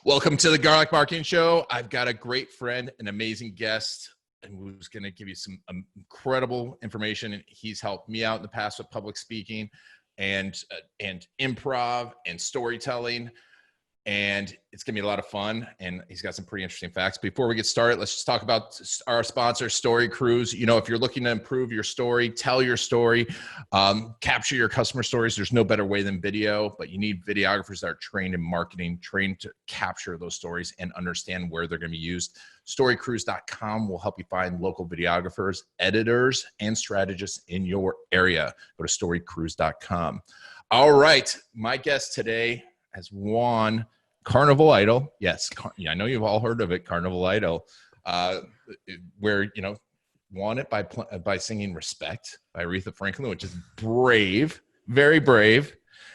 Welcome to the Garlic Marketing Show. I've got a great friend, an amazing guest, and who's going to give you some incredible information. He's helped me out in the past with public speaking and improv and storytelling. And it's going to be a lot of fun. And he's got some pretty interesting facts. Before we get started, let's just talk about our sponsor, Story Cruise. You know, if you're looking to improve your story, tell your story, capture your customer stories, there's no better way than video, but you need videographers that are trained in marketing, trained to capture those stories and understand where they're going to be used. Storycruise.com will help you find local videographers, editors, and strategists in your area. Go to storycruise.com. All right. My guest today has won Carnival Idol. Yes, I know you've all heard of it, Carnival Idol, where, you know, won it by singing Respect by Aretha Franklin, which is brave, very brave.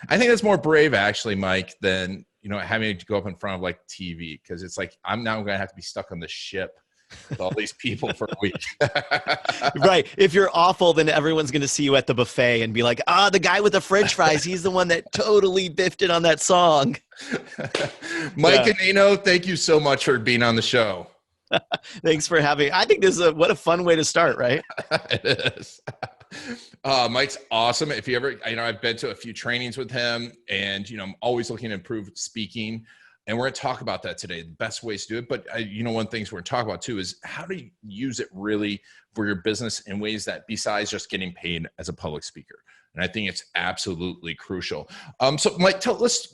I think that's more brave, actually, Mike, than, you know, having to go up in front of like TV, because it's like I'm now going to have to be stuck on the ship with all these people for a week. Right. If you're awful, then everyone's going to see you at the buffet and be like, the guy with the French fries, he's the one that totally biffed it on that song. Mike Ganino, thank you so much for being on the show. Thanks for having me. I think this is what a fun way to start, right? It is. Mike's awesome. If you ever, you know, I've been to a few trainings with him, and, you know, I'm always looking to improve speaking. And we're going to talk about that today, the best ways to do it. But, you know, one of the things we're going to talk about, too, is how to use it really for your business in ways that besides just getting paid as a public speaker. And I think it's absolutely crucial. So, Mike,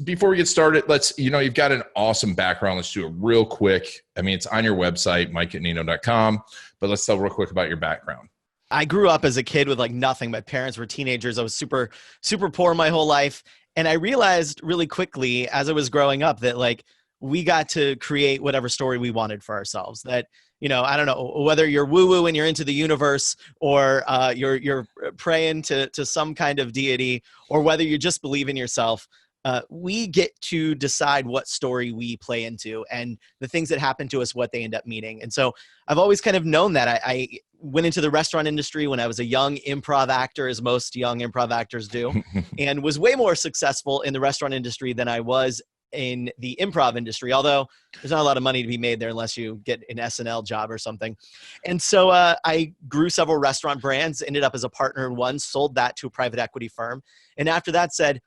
before we get started, you know, you've got an awesome background. Let's do it real quick. I mean, it's on your website, mikeganino.com. But let's tell real quick about your background. I grew up as a kid with like nothing. My parents were teenagers. I was super, super poor my whole life. And I realized really quickly as I was growing up that like we got to create whatever story we wanted for ourselves. That, you know, I don't know whether you're woo-woo and you're into the universe, or you're praying to some kind of deity, or whether you just believe in yourself. We get to decide what story we play into, and the things that happen to us, what they end up meaning. And so I've always kind of known that. I went into the restaurant industry when I was a young improv actor, as most young improv actors do, and was way more successful in the restaurant industry than I was in the improv industry, although there's not a lot of money to be made there unless you get an SNL job or something. And so I grew several restaurant brands, ended up as a partner in one, sold that to a private equity firm. And after that said,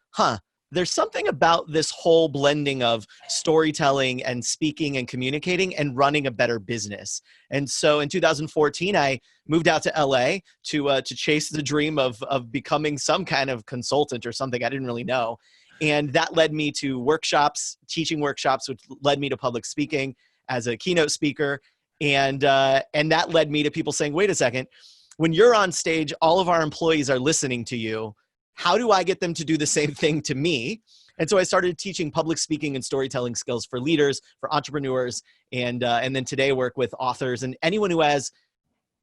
there's something about this whole blending of storytelling and speaking and communicating and running a better business. And so in 2014, I moved out to LA to chase the dream of becoming some kind of consultant or something. I didn't really know. And that led me to workshops, teaching workshops, which led me to public speaking as a keynote speaker. And that led me to people saying, wait a second, when you're on stage, all of our employees are listening to you. How do I get them to do the same thing to me? And so I started teaching public speaking and storytelling skills for leaders, for entrepreneurs, and then today work with authors and anyone who has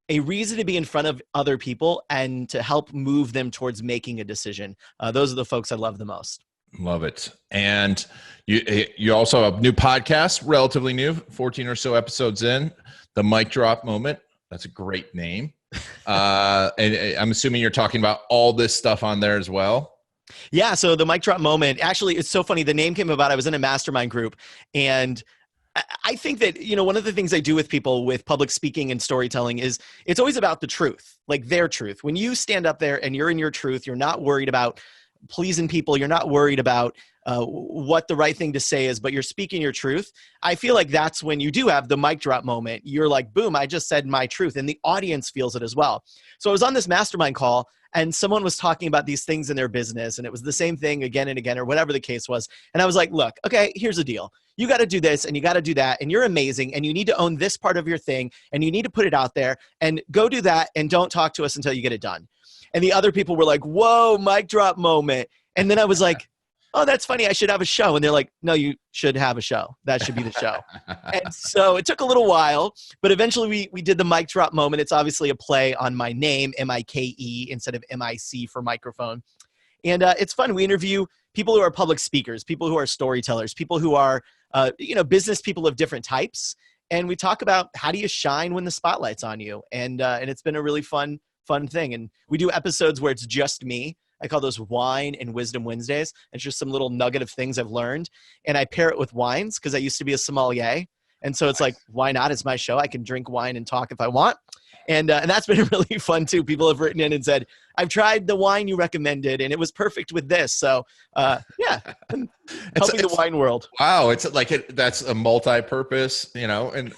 a reason to be in front of other people and to help move them towards making a decision. Those are the folks I love the most. Love it. And you also have a new podcast, relatively new, 14 or so episodes in, the Mic Drop Moment. That's a great name. And I'm assuming you're talking about all this stuff on there as well. Yeah. So the Mic Drop Moment, actually, it's so funny. The name came about, I was in a mastermind group, and I think that, you know, one of the things I do with people with public speaking and storytelling is it's always about the truth, like their truth. When you stand up there and you're in your truth, you're not worried about pleasing people. You're not worried about what the right thing to say is, but you're speaking your truth. I feel like that's when you do have the mic drop moment. You're like, boom, I just said my truth. And the audience feels it as well. So I was on this mastermind call and someone was talking about these things in their business, and it was the same thing again and again, or whatever the case was. And I was like, look, okay, here's the deal. You got to do this and you got to do that. And you're amazing. And you need to own this part of your thing. And you need to put it out there and go do that. And don't talk to us until you get it done. And the other people were like, whoa, mic drop moment. And then I was like, oh, that's funny. I should have a show. And they're like, no, you should have a show. That should be the show. And so it took a little while, but eventually we did the mic drop moment. It's obviously a play on my name, M-I-K-E, instead of M-I-C for microphone. And it's fun. We interview people who are public speakers, people who are storytellers, people who are, business people of different types. And we talk about how do you shine when the spotlight's on you. And it's been a really fun thing. And we do episodes where it's just me. I call those Wine and Wisdom Wednesdays. It's just some little nugget of things I've learned. And I pair it with wines because I used to be a sommelier. And so it's like, why not? It's my show. I can drink wine and talk if I want. And that's been really fun too. People have written in and said, I've tried the wine you recommended and it was perfect with this. So yeah, helping the wine world. Wow. It's like, that's a multi-purpose, and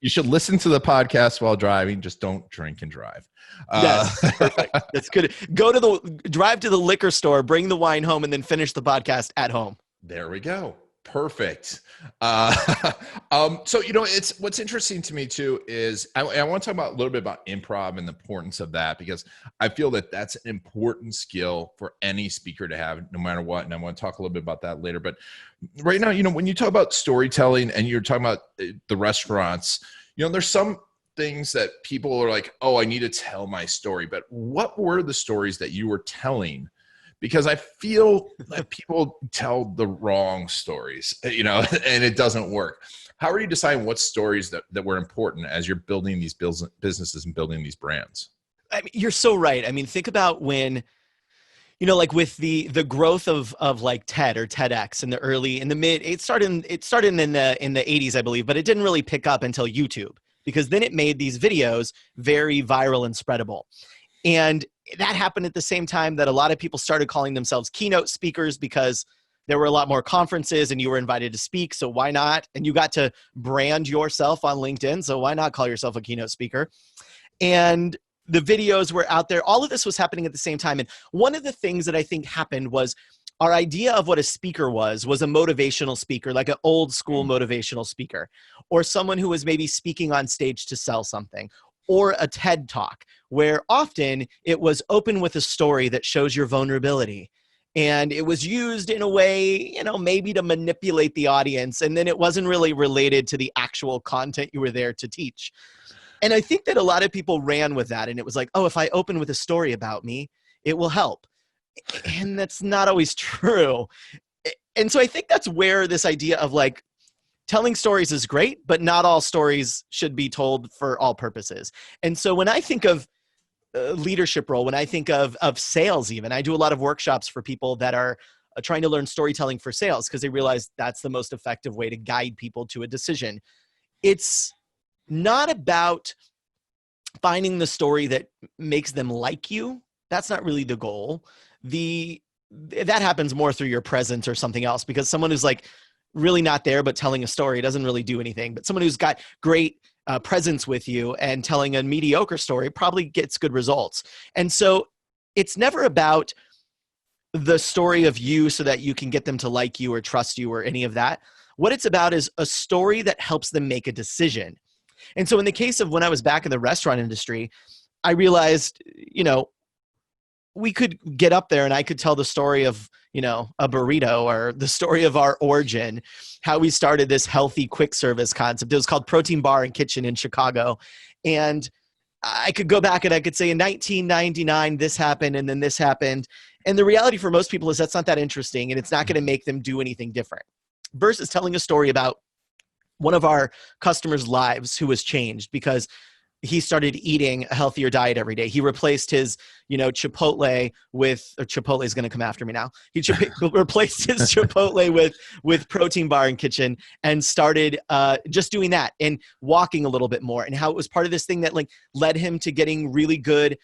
you should listen to the podcast while driving. Just don't drink and drive. Yes, perfect. That's good. Drive to the liquor store, bring the wine home, and then finish the podcast at home. There we go. Perfect. So, it's what's interesting to me too is I want to talk about a little bit about improv and the importance of that, because I feel that that's an important skill for any speaker to have no matter what. And I want to talk a little bit about that later. But right now, when you talk about storytelling and you're talking about the restaurants, there's some things that people are like, oh, I need to tell my story. But what were the stories that you were telling? Because I feel that people tell the wrong stories, and it doesn't work. How are you deciding what stories that were important as you're building these businesses and building these brands? I mean, you're so right. I mean, think about when, like with the growth of like TED or TEDx in the mid, it started in the 80s, I believe, but it didn't really pick up until YouTube, because then it made these videos very viral and spreadable. And that happened at the same time that a lot of people started calling themselves keynote speakers, because there were a lot more conferences and you were invited to speak. So why not? And you got to brand yourself on LinkedIn. So why not call yourself a keynote speaker? And the videos were out there. All of this was happening at the same time. And one of the things that I think happened was our idea of what a speaker was a motivational speaker, like an old school motivational speaker, or someone who was maybe speaking on stage to sell something, or a TED Talk, where often it was open with a story that shows your vulnerability. And it was used in a way, maybe to manipulate the audience. And then it wasn't really related to the actual content you were there to teach. And I think that a lot of people ran with that. And it was like, oh, if I open with a story about me, it will help. And that's not always true. And so I think that's where this idea of like, telling stories is great, but not all stories should be told for all purposes. And so when I think of leadership role, when I think of sales, even, I do a lot of workshops for people that are trying to learn storytelling for sales, because they realize that's the most effective way to guide people to a decision. It's not about finding the story that makes them like you. That's not really the goal. That happens more through your presence or something else, because someone who's like really not there but telling a story doesn't really do anything. But someone who's got great presence with you and telling a mediocre story probably gets good results. And so it's never about the story of you so that you can get them to like you or trust you or any of that. What it's about is a story that helps them make a decision. And so in the case of when I was back in the restaurant industry, I realized, we could get up there and I could tell the story of, a burrito, or the story of our origin, how we started this healthy quick service concept. It was called Protein Bar and Kitchen in Chicago. And I could go back and I could say in 1999, this happened and then this happened. And the reality for most people is that's not that interesting, and it's not going to make them do anything different. Versus telling a story about one of our customers' lives who was changed because he started eating a healthier diet every day. He replaced his, Chipotle with, or Chipotle is going to come after me now. He replaced his Chipotle with Protein Bar and Kitchen, and started just doing that and walking a little bit more, and how it was part of this thing that like led him to getting really good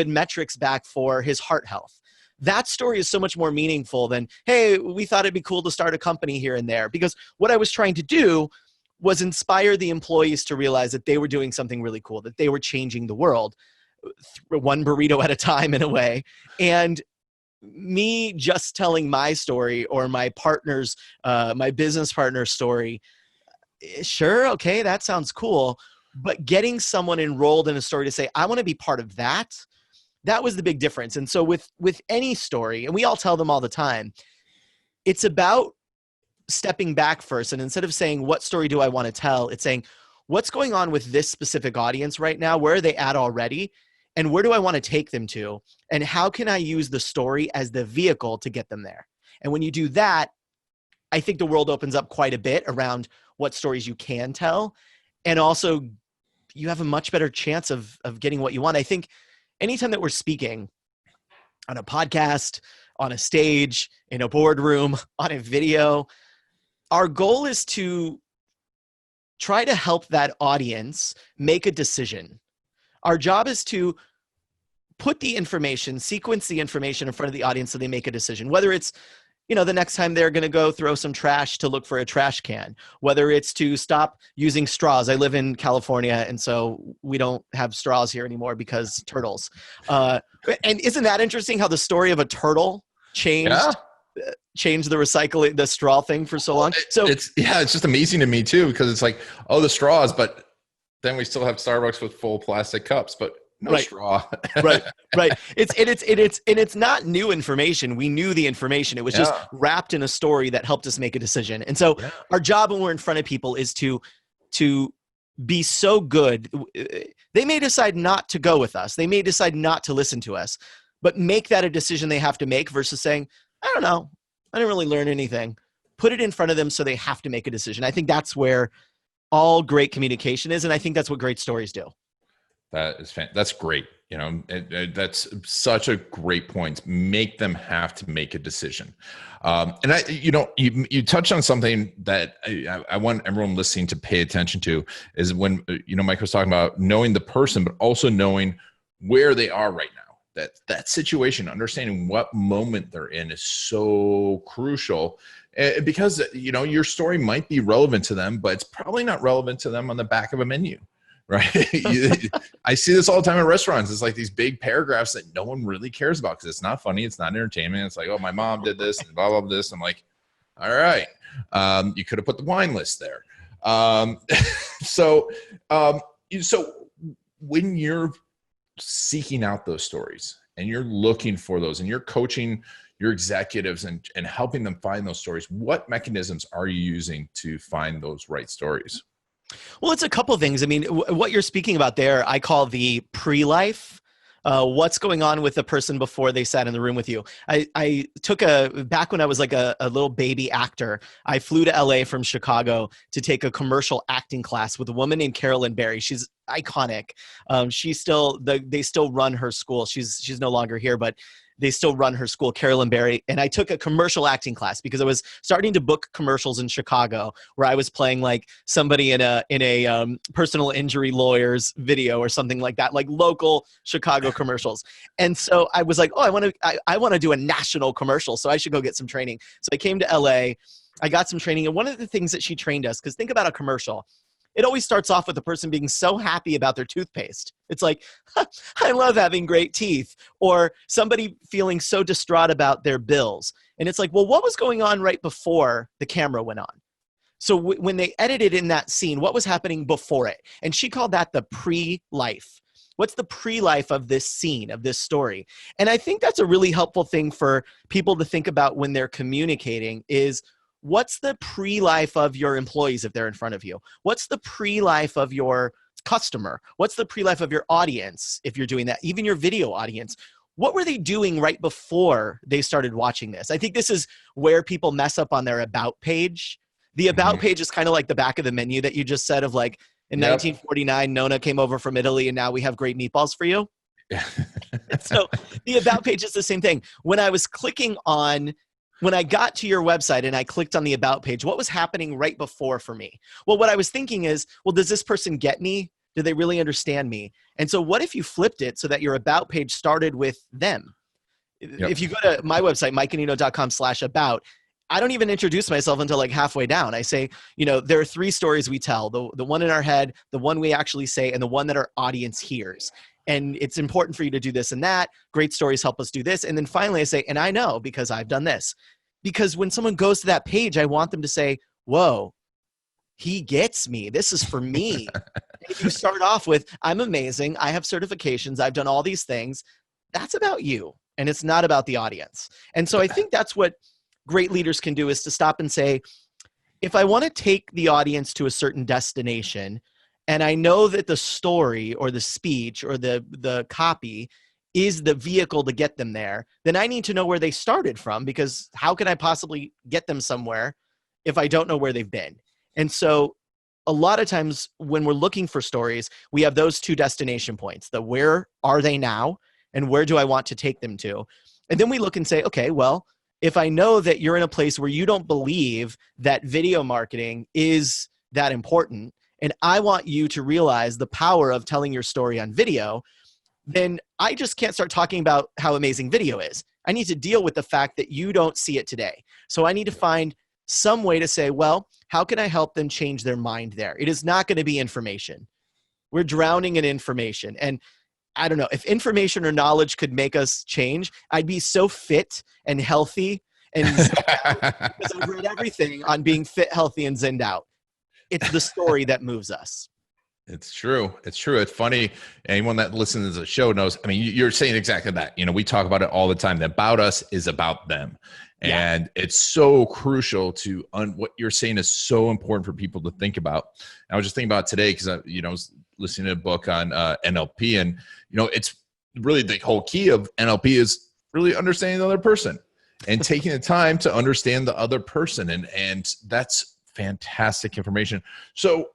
metrics back for his heart health. That story is so much more meaningful than, hey, we thought it'd be cool to start a company here and there. Because what I was trying to do was inspire the employees to realize that they were doing something really cool, that they were changing the world one burrito at a time in a way. And me just telling my story or my partner's, my business partner's story, sure, okay, that sounds cool. But getting someone enrolled in a story to say, I want to be part of that, that was the big difference. And so with any story, and we all tell them all the time, it's about stepping back first. And instead of saying, what story do I want to tell? It's saying, what's going on with this specific audience right now? Where are they at already? And where do I want to take them to? And how can I use the story as the vehicle to get them there? And when you do that, I think the world opens up quite a bit around what stories you can tell. And also you have a much better chance of getting what you want. I think anytime that we're speaking, on a podcast, on a stage, in a boardroom, on a video. Our goal is to try to help that audience make a decision. Our job is to put the information, sequence the information in front of the audience so they make a decision, whether it's, the next time they're going to go throw some trash to look for a trash can, whether it's to stop using straws. I live in California, and so we don't have straws here anymore because turtles. And isn't that interesting how the story of a turtle changed the recycling, the straw thing for so long? So it's just amazing to me too, because it's like, oh, the straws, but then we still have Starbucks with full plastic cups, but no straw. right. It's not new information. We knew the information. It was just wrapped in a story that helped us make a decision. And so our job when we're in front of people is to be so good. They may decide not to go with us. They may decide not to listen to us, but make that a decision they have to make versus saying, I don't know, I didn't really learn anything. Put it in front of them so they have to make a decision. I think that's where all great communication is. And I think that's what great stories do. That's great. That's such a great point. Make them have to make a decision. And you touched on something that I want everyone listening to pay attention to is when, Mike was talking about knowing the person, but also knowing where they are right now. That situation, understanding what moment they're in is so crucial because, your story might be relevant to them, but it's probably not relevant to them on the back of a menu. Right. I see this all the time at restaurants. It's like these big paragraphs that no one really cares about because it's not funny. It's not entertainment. It's like, oh, my mom did this and blah, blah, blah, this. I'm like, all right. You could have put the wine list there. So when you're seeking out those stories and you're looking for those and you're coaching your executives and helping them find those stories, what mechanisms are you using to find those right stories? Well, it's a couple of things. I mean, what you're speaking about there, I call the PreLife. What's going on with the person before they sat in the room with you? I took back when I was like a little baby actor, I flew to LA from Chicago to take a commercial acting class with a woman named Carolyn Berry. She's iconic. They still run her school. She's no longer here, but they still run her school, Carolyn Berry. And I took a commercial acting class because I was starting to book commercials in Chicago where I was playing like somebody in a personal injury lawyer's video or something like that, like local Chicago commercials. And so I was like, oh, I want to do a national commercial. So I should go get some training. So I came to LA, I got some training. And one of the things that she trained us, because think about a commercial. It always starts off with the person being so happy about their toothpaste. It's like, I love having great teeth. Or somebody feeling so distraught about their bills. And it's like, well, what was going on right before the camera went on? So when they edited in that scene, what was happening before it? And she called that the pre-life. What's the pre-life of this scene, of this story? And I think that's a really helpful thing for people to think about when they're communicating is, what's the pre-life of your employees if they're in front of you? What's the pre-life of your customer? What's the pre-life of your audience if you're doing that? Even your video audience. What were they doing right before they started watching this? I think this is where people mess up on their about page. The about page is kind of like the back of the menu that you just said of like, in 1949, Nona came over from Italy and now we have great meatballs for you. So the about page is the same thing. When I got to your website and I clicked on the about page, what was happening right before for me? Well, what I was thinking is, well, does this person get me? Do they really understand me? And so what if you flipped it so that your about page started with them? If you go to my website, mikeganino.com/about, I don't even introduce myself until like halfway down. I say, there are 3 stories we tell, the one in our head, the one we actually say, and the one that our audience hears. And it's important for you to do this and that. Great stories help us do this. And then finally I say, and I know because I've done this. Because when someone goes to that page, I want them to say, whoa, he gets me. This is for me. If you start off with, I'm amazing. I have certifications. I've done all these things. That's about you. And it's not about the audience. And so I think that's what great leaders can do is to stop and say, if I want to take the audience to a certain destination, and I know that the story or the speech or the copy is the vehicle to get them there, then I need to know where they started from, because how can I possibly get them somewhere if I don't know where they've been? And so a lot of times when we're looking for stories, we have those 2 destination points, the where are they now and where do I want to take them to? And then we look and say, okay, well, if I know that you're in a place where you don't believe that video marketing is that important, and I want you to realize the power of telling your story on video, then I just can't start talking about how amazing video is. I need to deal with the fact that you don't see it today. So I need to find some way to say, well, how can I help them change their mind there? It is not going to be information. We're drowning in information. And I don't know, if information or knowledge could make us change, I'd be so fit and healthy and zenned out, because I've read everything on being fit, healthy, and zenned out. It's the story that moves us. It's true. It's true. It's funny. Anyone that listens to the show knows, I mean, you're saying exactly that. We talk about it all the time. The about us is about them. And it's so crucial to what you're saying is so important for people to think about. And I was just thinking about today because I was listening to a book on NLP, and it's really the whole key of NLP is really understanding the other person and taking the time to understand the other person, and that's fantastic information. So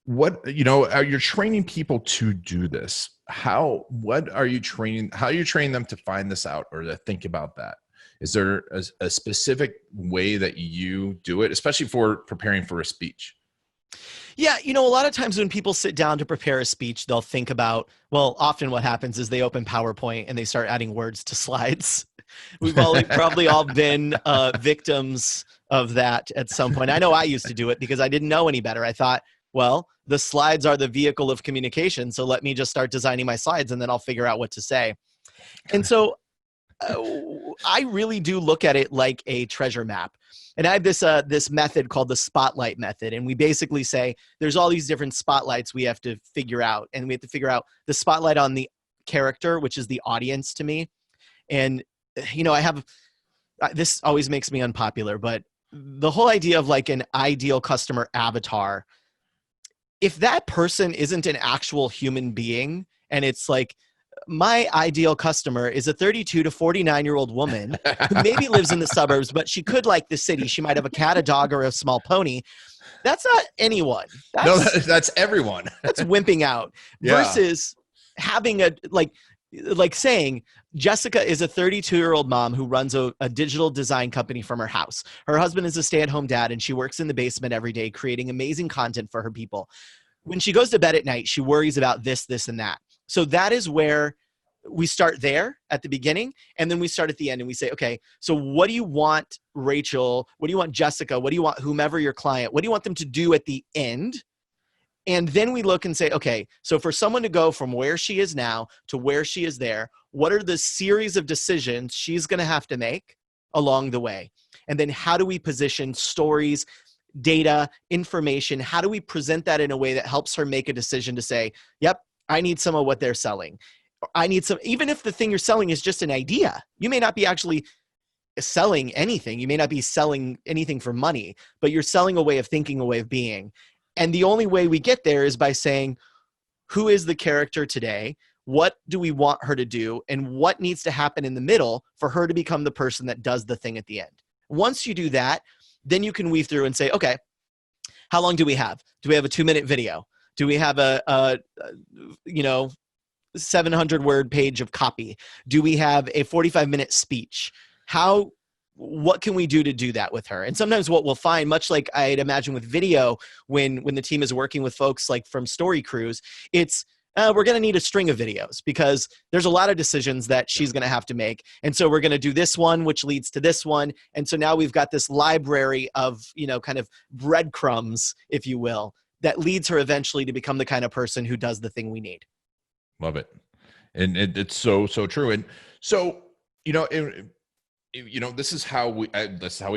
what you're training people to do this? How are you training them to find this out or to think about that? Is there a specific way that you do it, especially for preparing for a speech? Yeah, a lot of times when people sit down to prepare a speech, they'll think about, well, often what happens is they open PowerPoint and they start adding words to slides. We've probably all been victims of that at some point. I know I used to do it because I didn't know any better. I thought, well, the slides are the vehicle of communication, so let me just start designing my slides and then I'll figure out what to say. And so I really do look at it like a treasure map. And I have this method called the spotlight method. And we basically say there's all these different spotlights we have to figure out. And we have to figure out the spotlight on the character, which is the audience to me. And, this always makes me unpopular, but the whole idea of like an ideal customer avatar, if that person isn't an actual human being, and it's like, my ideal customer is a 32 to 49-year-old woman who maybe lives in the suburbs, but she could like the city. She might have a cat, a dog, or a small pony. That's not anyone. That's everyone. That's wimping out. Yeah. Versus having like saying Jessica is a 32-year-old mom who runs a digital design company from her house. Her husband is a stay-at-home dad, and she works in the basement every day creating amazing content for her people. When she goes to bed at night, she worries about this, and that. So that is where we start there at the beginning, and then we start at the end and we say, okay, so what do you want Rachel? What do you want Jessica? What do you want whomever your client? What do you want them to do at the end? And then we look and say, okay, so for someone to go from where she is now to where she is there, what are the series of decisions she's going to have to make along the way? And then how do we position stories, data, information? How do we present that in a way that helps her make a decision to say, yep, I need some of what they're selling. I need some, even if the thing you're selling is just an idea. You may not be actually selling anything. You may not be selling anything for money, but you're selling a way of thinking, a way of being. And the only way we get there is by saying, who is the character today? What do we want her to do? And what needs to happen in the middle for her to become the person that does the thing at the end? Once you do that, then you can weave through and say, okay, how long do we have? Do we have a 2-minute video? Do we have a 700-word page of copy? Do we have a 45-minute speech? What can we do to do that with her? And sometimes what we'll find, much like I'd imagine with video, when the team is working with folks like from Story Cruise, it's we're going to need a string of videos because there's a lot of decisions that she's going to have to make. And so we're going to do this one, which leads to this one. And so now we've got this library of, kind of breadcrumbs, if you will, that leads her eventually to become the kind of person who does the thing we need. Love it. And it's so true. And so, this is how we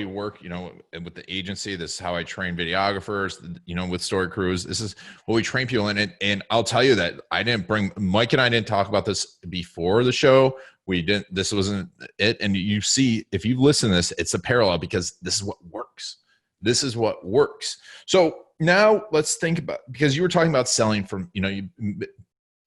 work, with the agency. This is how I train videographers, with Story Cruise. This is what we train people in. And I'll tell you that Mike and I didn't talk about this before the show. This wasn't it. And you see, if you listen to this, it's a parallel because this is what works. This is what works. So now let's think about, because you were talking about selling from, you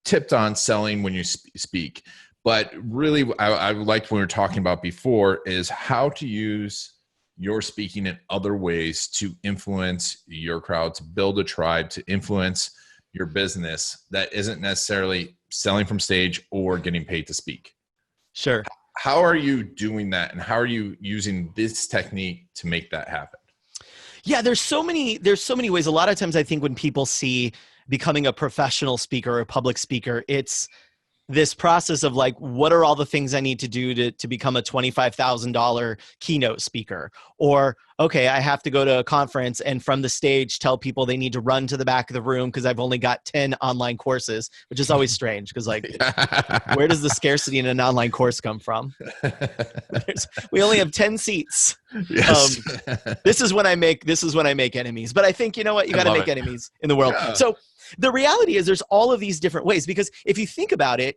tipped on selling when you speak. But really, I liked when we were talking about before is how to use your speaking in other ways to influence your crowd, to build a tribe, to influence your business that isn't necessarily selling from stage or getting paid to speak. Sure. how are you doing that? And how are you using this technique to make that happen? Yeah, there's so many ways. A lot of times I think when people see becoming a professional speaker or a public speaker, it's this process of like, what are all the things I need to do to become a $25,000 keynote speaker? Or, okay, I have to go to a conference and from the stage tell people they need to run to the back of the room because I've only got 10 online courses, which is always strange because like, where does the scarcity in an online course come from? We only have 10 seats. Yes. This is when I make enemies. But I think, you know what? You got to make enemies in the world. Yeah. So the reality is there's all of these different ways, because if you think about it,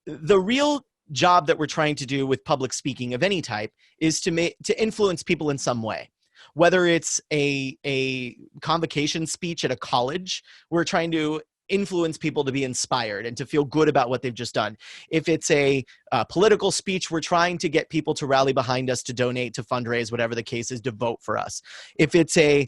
the real job that we're trying to do with public speaking of any type is to influence people in some way. Whether it's a convocation speech at a college, we're trying to influence people to be inspired and to feel good about what they've just done. If it's a political speech, we're trying to get people to rally behind us, to donate, to fundraise, whatever the case is, to vote for us. If it's a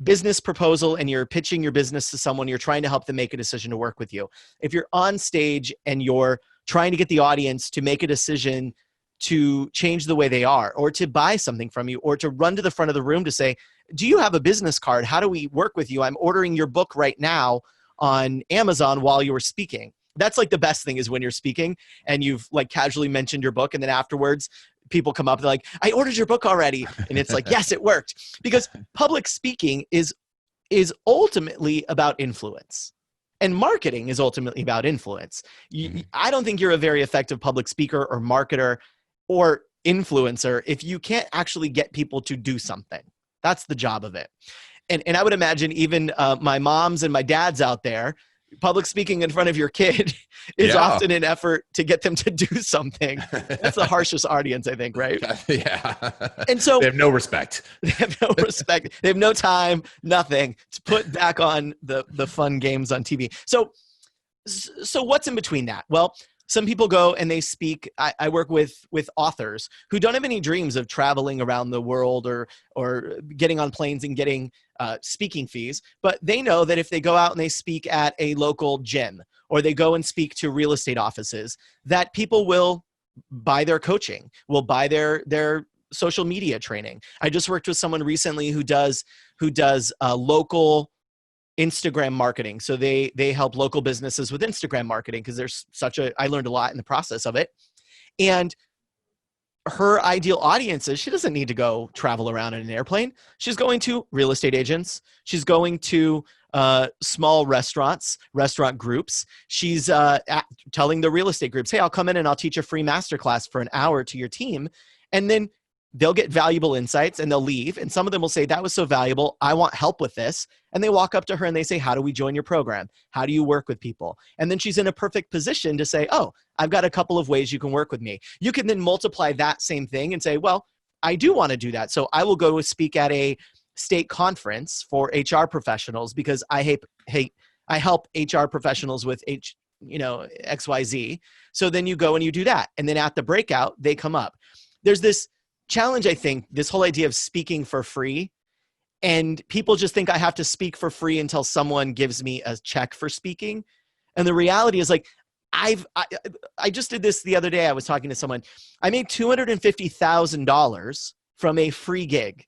business proposal and you're pitching your business to someone, you're trying to help them make a decision to work with you. If you're on stage and you're trying to get the audience to make a decision to change the way they are, or to buy something from you, or to run to the front of the room to say, do you have a business card? How do we work with you? I'm ordering your book right now on Amazon while you were speaking. That's like the best thing, is when you're speaking and you've like casually mentioned your book, and then afterwards people come up, they're like, I ordered your book already. And it's like, yes, it worked. Because public speaking is ultimately about influence. And marketing is ultimately about influence. I don't think you're a very effective public speaker or marketer or influencer if you can't actually get people to do something. That's the job of it. And I would imagine even my moms and my dads out there, public speaking in front of your kid is often an effort to get them to do something. That's the harshest audience, I think, right? Yeah. And so they have no respect. They have no respect. They have no time, nothing to put back on the fun games on TV. So what's in between that? Well, some people go and they speak. I work with authors who don't have any dreams of traveling around the world or getting on planes and getting speaking fees, but they know that if they go out and they speak at a local gym, or they go and speak to real estate offices, that people will buy their coaching, will buy their social media training. I just worked with someone recently who does local Instagram marketing. So they help local businesses with Instagram marketing, because there's I learned a lot in the process of it. And her ideal audience is, she doesn't need to go travel around in an airplane. She's going to real estate agents. She's going to small restaurant groups. She's telling the real estate groups, hey, I'll come in and I'll teach a free masterclass for an hour to your team. And then they'll get valuable insights and they'll leave. And some of them will say, that was so valuable, I want help with this. And they walk up to her and they say, how do we join your program? How do you work with people? And then she's in a perfect position to say, oh, I've got a couple of ways you can work with me. You can then multiply that same thing and say, well, I do want to do that. So I will go speak at a state conference for HR professionals, because I help HR professionals with XYZ. So then you go and you do that. And then at the breakout, they come up. There's this challenge, I think, this whole idea of speaking for free. And people just think I have to speak for free until someone gives me a check for speaking. And the reality is, like, I just did this the other day. I was talking to someone. I made $250,000 from a free gig.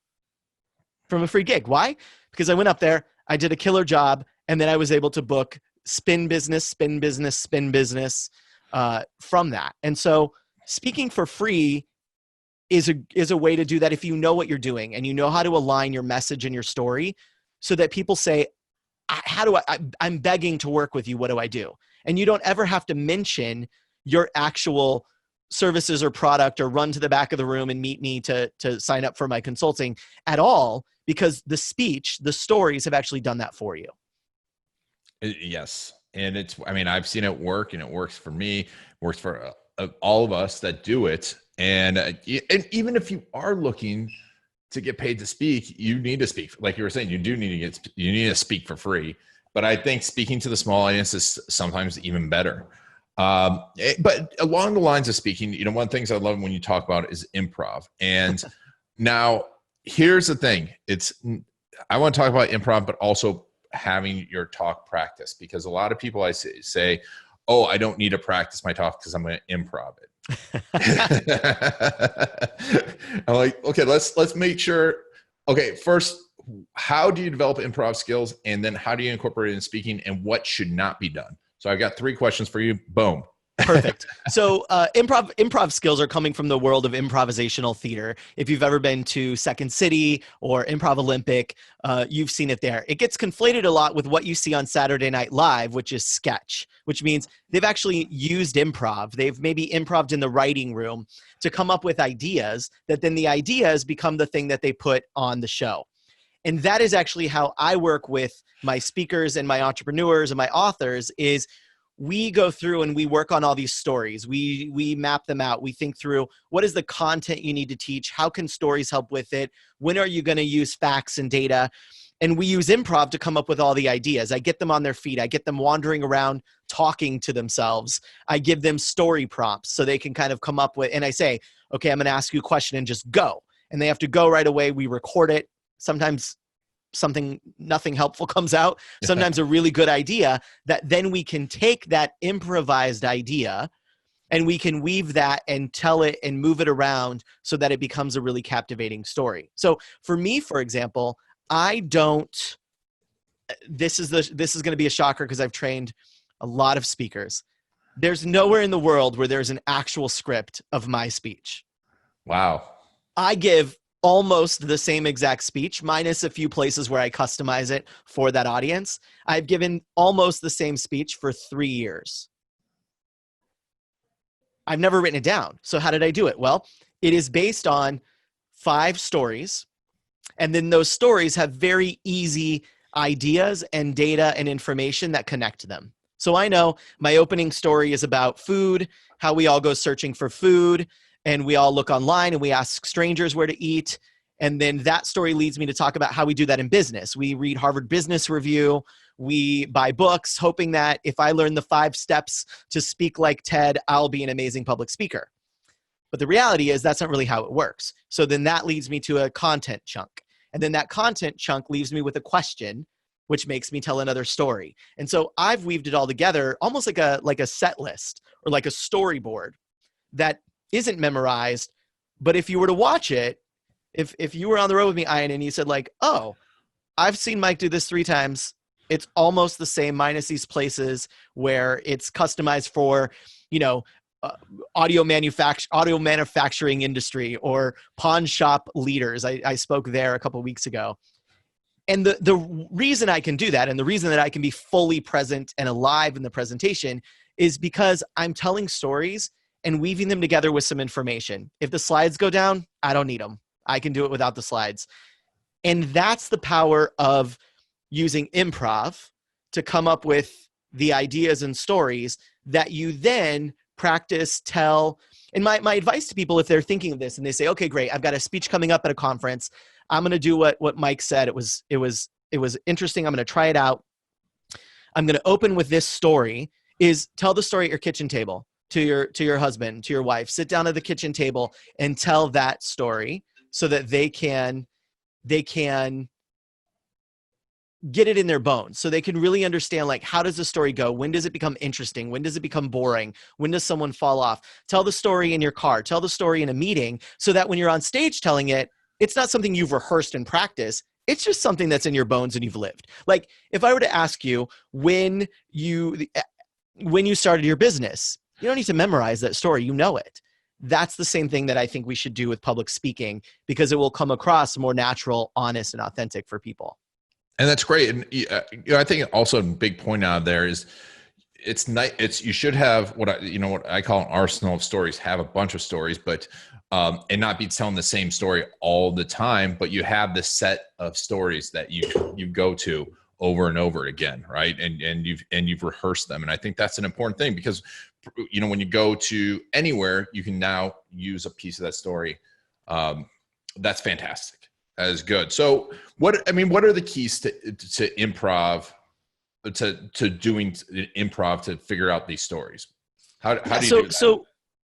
Why? Because I went up there, I did a killer job, and then I was able to book spin business from that. And so speaking for free is a way to do that if you know what you're doing and you know how to align your message and your story, so that people say, I'm begging to work with you. What do I do? And you don't ever have to mention your actual services or product, or run to the back of the room and meet me to sign up for my consulting at all, because the stories have actually done that for you. Yes. And I've seen it work, and it works for me, works for all of us that do it. And even if you are looking to get paid to speak, you need to speak. Like you were saying, you need to speak for free. But I think speaking to the small audience is sometimes even better. But along the lines of speaking, one of the things I love when you talk about is improv. And now here's the thing. I want to talk about improv, but also having your talk practice, because a lot of people I say, oh, I don't need to practice my talk because I'm going to improv it. I'm like, okay, let's make sure. Okay, first, how do you develop improv skills, and then how do you incorporate it in speaking, and what should not be done? So I've got 3 questions for you. Boom. Perfect. So improv skills are coming from the world of improvisational theater. If you've ever been to Second City or Improv Olympic, you've seen it there. It gets conflated a lot with what you see on Saturday Night Live, which is sketch, which means they've actually used improv. They've maybe improved in the writing room to come up with ideas that then the ideas become the thing that they put on the show. And that is actually how I work with my speakers and my entrepreneurs and my authors is we go through and we work on all these stories. We map them out. We think through what is the content you need to teach? How can stories help with it? When are you going to use facts and data? And we use improv to come up with all the ideas. I get them on their feet. I get them wandering around talking to themselves. I give them story prompts so they can kind of come up with, and I say, okay, I'm going to ask you a question and just go. And they have to go right away. We record it. Sometimes nothing helpful comes out. Sometimes a really good idea that then we can take that improvised idea and we can weave that and tell it and move it around so that it becomes a really captivating story. So for me, for example, this is going to be a shocker because I've trained a lot of speakers. There's nowhere in the world where there's an actual script of my speech. Wow. I give almost the same exact speech, minus a few places where I customize it for that audience. I've given almost the same speech for 3 years. I've never written it down. So how did I do it? Well, it is based on 5 stories. And then those stories have very easy ideas and data and information that connect them. So I know my opening story is about food, how we all go searching for food, and we all look online and we ask strangers where to eat. And then that story leads me to talk about how we do that in business. We read Harvard Business Review. We buy books, hoping that if I learn the 5 steps to speak like Ted, I'll be an amazing public speaker. But the reality is that's not really how it works. So then that leads me to a content chunk. And then that content chunk leaves me with a question, which makes me tell another story. And so I've weaved it all together almost like a set list or like a storyboard that isn't memorized. But if you were to watch it, if you were on the road with me, Ian, and you said like, oh, I've seen Mike do this 3 times. It's almost the same minus these places where it's customized for, audio manufacturing industry or pawn shop leaders. I spoke there a couple of weeks ago. And the reason I can do that and the reason that I can be fully present and alive in the presentation is because I'm telling stories and weaving them together with some information. If the slides go down, I don't need them. I can do it without the slides. And that's the power of using improv to come up with the ideas and stories that you then practice, tell. And my advice to people, if they're thinking of this and they say, okay, great, I've got a speech coming up at a conference. I'm going to do what Mike said. It was interesting. I'm going to try it out. I'm going to open with this story is tell the story at your kitchen table to your husband, to your wife. Sit down at the kitchen table and tell that story so that they can get it in their bones. So they can really understand, like, how does the story go? When does it become interesting? When does it become boring? When does someone fall off? Tell the story in your car. Tell the story in a meeting so that when you're on stage telling it, it's not something you've rehearsed and practiced. It's just something that's in your bones and you've lived. Like if I were to ask you when you started your business, you don't need to memorize that story. You know it. That's the same thing that I think we should do with public speaking because it will come across more natural, honest, and authentic for people. And that's great. And I think also a big point out of there is it's nice. You should have what I call an arsenal of stories. Have a bunch of stories, but and not be telling the same story all the time. But you have this set of stories that you go to over and over again, right? And you've rehearsed them. And I think that's an important thing because when you go to anywhere, you can now use a piece of that story. That's fantastic. That is good. So what are the keys to improv, to doing improv to figure out these stories? How do you do that? So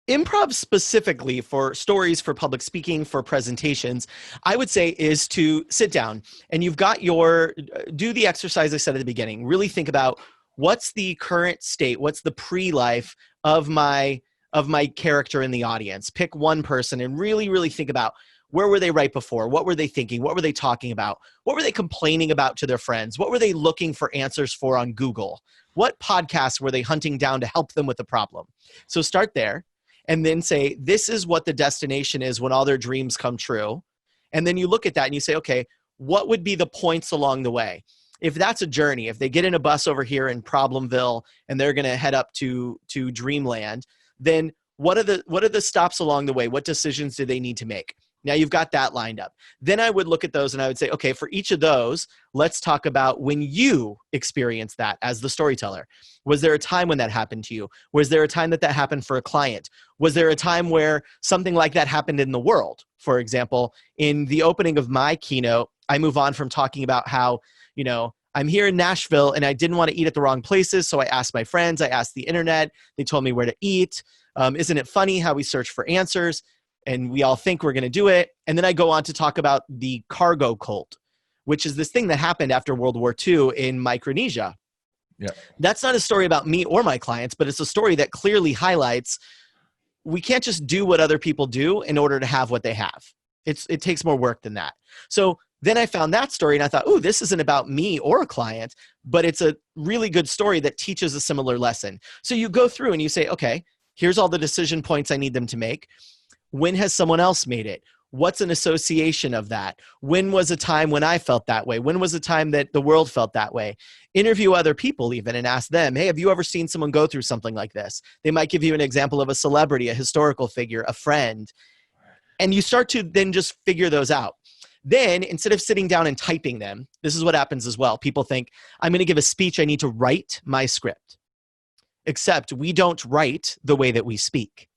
improv specifically for stories, for public speaking, for presentations, I would say is to sit down and you've got do the exercise I said at the beginning. Really think about what's the current state, what's the pre-life of my of my character in the audience. Pick one person and really, really think about where were they right before? What were they thinking? What were they talking about? What were they complaining about to their friends? What were they looking for answers for on Google? What podcasts were they hunting down to help them with the problem? So start there and then say, this is what the destination is when all their dreams come true. And then you look at that and you say, okay, what would be the points along the way? If that's a journey, if they get in a bus over here in Problemville and they're going to head up to Dreamland, then what are the stops along the way? What decisions do they need to make? Now you've got that lined up. Then I would look at those and I would say, okay, for each of those, let's talk about when you experienced that as the storyteller. Was there a time when that happened to you? Was there a time that happened for a client? Was there a time where something like that happened in the world? For example, in the opening of my keynote, I move on from talking about how, I'm here in Nashville and I didn't want to eat at the wrong places. So I asked my friends, I asked the internet, they told me where to eat. Isn't it funny how we search for answers? And we all think we're going to do it. And then I go on to talk about the cargo cult, which is this thing that happened after World War II in Micronesia. Yeah. That's not a story about me or my clients, but it's a story that clearly highlights we can't just do what other people do in order to have what they have. It takes more work than that. So then I found that story and I thought, this isn't about me or a client, but it's a really good story that teaches a similar lesson. So you go through and you say, okay, here's all the decision points I need them to make. When has someone else made it? What's an association of that? When was a time when I felt that way? When was a time that the world felt that way? Interview other people even and ask them, hey, have you ever seen someone go through something like this? They might give you an example of a celebrity, a historical figure, a friend. And you start to then just figure those out. Then instead of sitting down and typing them, this is what happens as well. People think, I'm going to give a speech, I need to write my script. Except we don't write the way that we speak.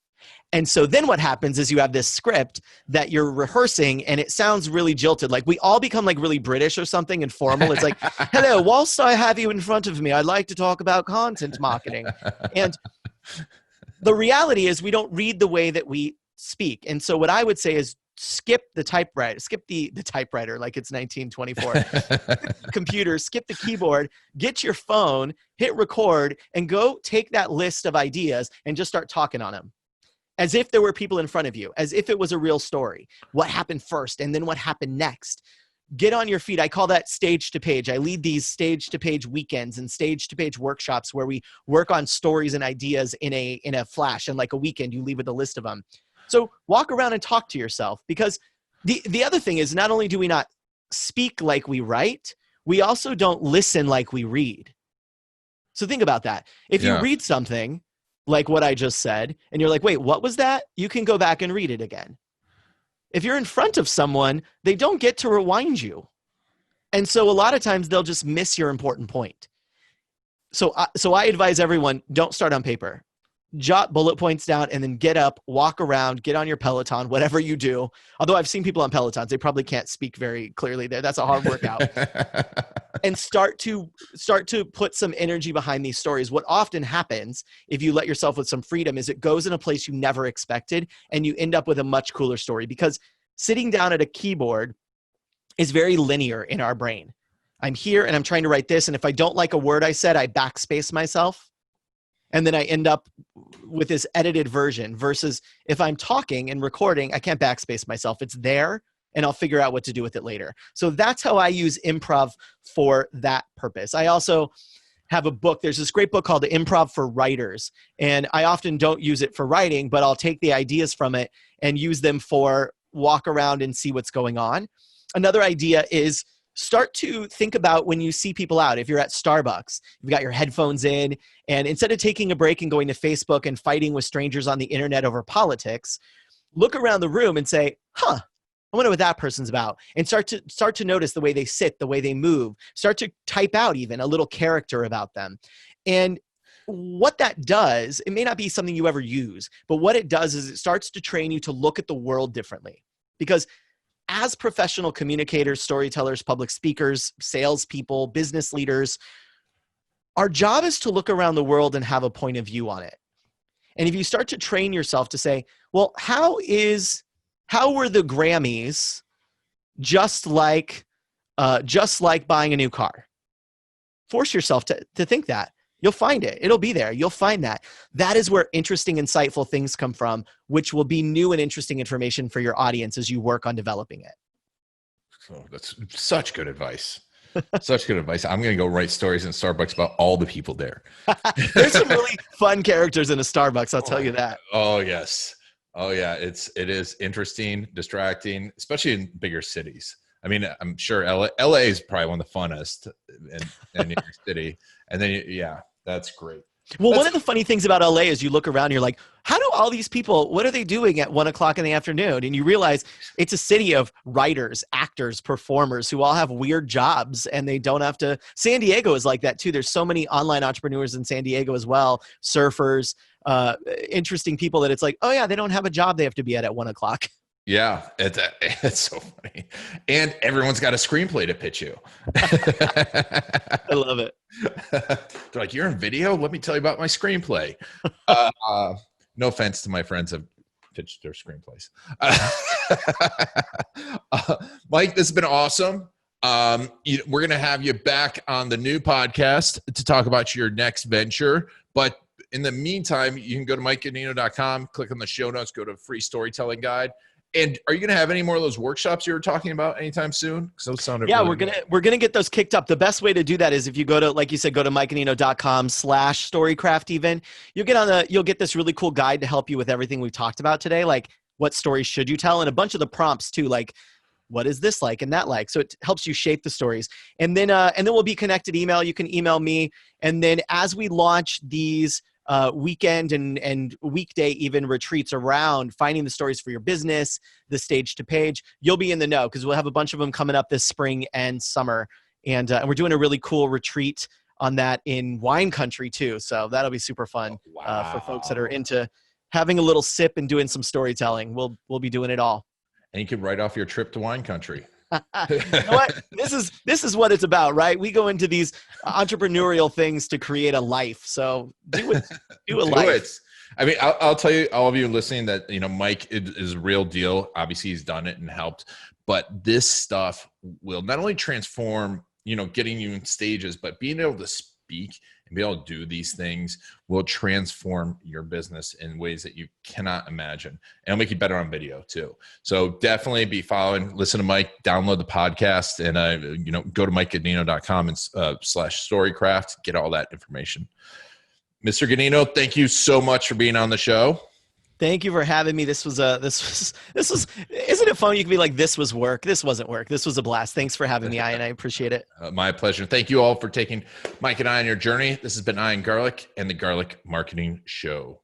And so then what happens is you have this script that you're rehearsing and it sounds really jilted. Like we all become like really British or something and formal. It's like, hello, whilst I have you in front of me, I'd like to talk about content marketing. And the reality is we don't read the way that we speak. And so what I would say is skip the typewriter, skip the typewriter like it's 1924, computer, skip the keyboard, get your phone, hit record and go take that list of ideas and just start talking on them. As if there were people in front of you, as if it was a real story. What happened first and then what happened next? Get on your feet. I call that stage to page. I lead these stage to page weekends and stage to page workshops where we work on stories and ideas in a flash. And like a weekend, you leave with a list of them. So walk around and talk to yourself because the other thing is not only do we not speak like we write, we also don't listen like we read. So think about that. If you read something, like what I just said, and you're like, wait, what was that? You can go back and read it again. If you're in front of someone, they don't get to rewind you. And so a lot of times they'll just miss your important point. So I advise everyone, don't start on paper. Jot bullet points down and then get up, walk around, get on your Peloton, whatever you do. Although I've seen people on Pelotons, they probably can't speak very clearly there. That's a hard workout. And start to put some energy behind these stories. What often happens if you let yourself with some freedom is it goes in a place you never expected and you end up with a much cooler story because sitting down at a keyboard is very linear in our brain. I'm here and I'm trying to write this. And if I don't like a word I said, I backspace myself. And then I end up with this edited version versus if I'm talking and recording, I can't backspace myself. It's there and I'll figure out what to do with it later. So that's how I use improv for that purpose. I also have a book. There's this great book called Improv for Writers. And I often don't use it for writing, but I'll take the ideas from it and use them for walk around and see what's going on. Another idea is start to think about when you see people out. If you're at Starbucks, you've got your headphones in, and instead of taking a break and going to Facebook and fighting with strangers on the internet over politics, look around the room and say, I wonder what that person's about. And start to notice the way they sit, the way they move. Start to type out even a little character about them. And what that does, it may not be something you ever use, but what it does is it starts to train you to look at the world differently. Because as professional communicators, storytellers, public speakers, salespeople, business leaders, our job is to look around the world and have a point of view on it. And if you start to train yourself to say, well, how were the Grammys just like buying a new car? Force yourself to think that. You'll find it. It'll be there. You'll find that. That is where interesting, insightful things come from, which will be new and interesting information for your audience as you work on developing it. Oh, that's such good advice. Such good advice. I'm going to go write stories in Starbucks about all the people there. There's some really fun characters in a Starbucks. I'll tell you that. Oh, yes. Oh, yeah. It is interesting, distracting, especially in bigger cities. I mean, I'm sure LA is probably one of the funnest in New York City. And then, yeah, that's great. Well, one of the funny things about LA is you look around and you're like, how do all these people, what are they doing at 1 o'clock in the afternoon? And you realize it's a city of writers, actors, performers who all have weird jobs and they don't have to. San Diego is like that too. There's so many online entrepreneurs in San Diego as well, surfers, interesting people that it's like, oh yeah, they don't have a job they have to be at 1 o'clock. Yeah, it's so funny. And everyone's got a screenplay to pitch you. I love it. They're like, you're in video? Let me tell you about my screenplay. No offense to my friends who have pitched their screenplays. Mike, this has been awesome. We're going to have you back on the new podcast to talk about your next venture. But in the meantime, you can go to MikeGanino.com, click on the show notes, go to free storytelling guide. And are you going to have any more of those workshops you were talking about anytime soon? Because those sounded really we're gonna get those kicked up. The best way to do that is if you go to, like you said, go to MikeGanino.com/storycraft. Even you'll get this really cool guide to help you with everything we've talked about today, like what stories should you tell, and a bunch of the prompts too, like what is this like and that like. So it helps you shape the stories. And then we'll be connected email. You can email me. And then as we launch these weekend and weekday even retreats around finding the stories for your business, the stage to page, you'll be in the know because we'll have a bunch of them coming up this spring and summer. And we're doing a really cool retreat on that in wine country too. So that'll be super fun for folks that are into having a little sip and doing some storytelling. We'll be doing it all. And you can write off your trip to wine country. You know what? This is what it's about, right? We go into these entrepreneurial things to create a life. So do a life. I mean, I'll tell you, all of you listening, that Mike is a real deal. Obviously, he's done it and helped. But this stuff will not only transform, getting you in stages, but being able to speak and be able to do these things will transform your business in ways that you cannot imagine. And it'll make you better on video too. So definitely be following, listen to Mike, download the podcast, and go to MikeGanino.com and /storycraft, get all that information. Mr. Ganino, thank you so much for being on the show. Thank you for having me. This was isn't it fun? You can be like, this was work. This wasn't work. This was a blast. Thanks for having me, Ian. I appreciate it. My pleasure. Thank you all for taking Mike and I on your journey. This has been Ian Garlic and the Garlic Marketing Show.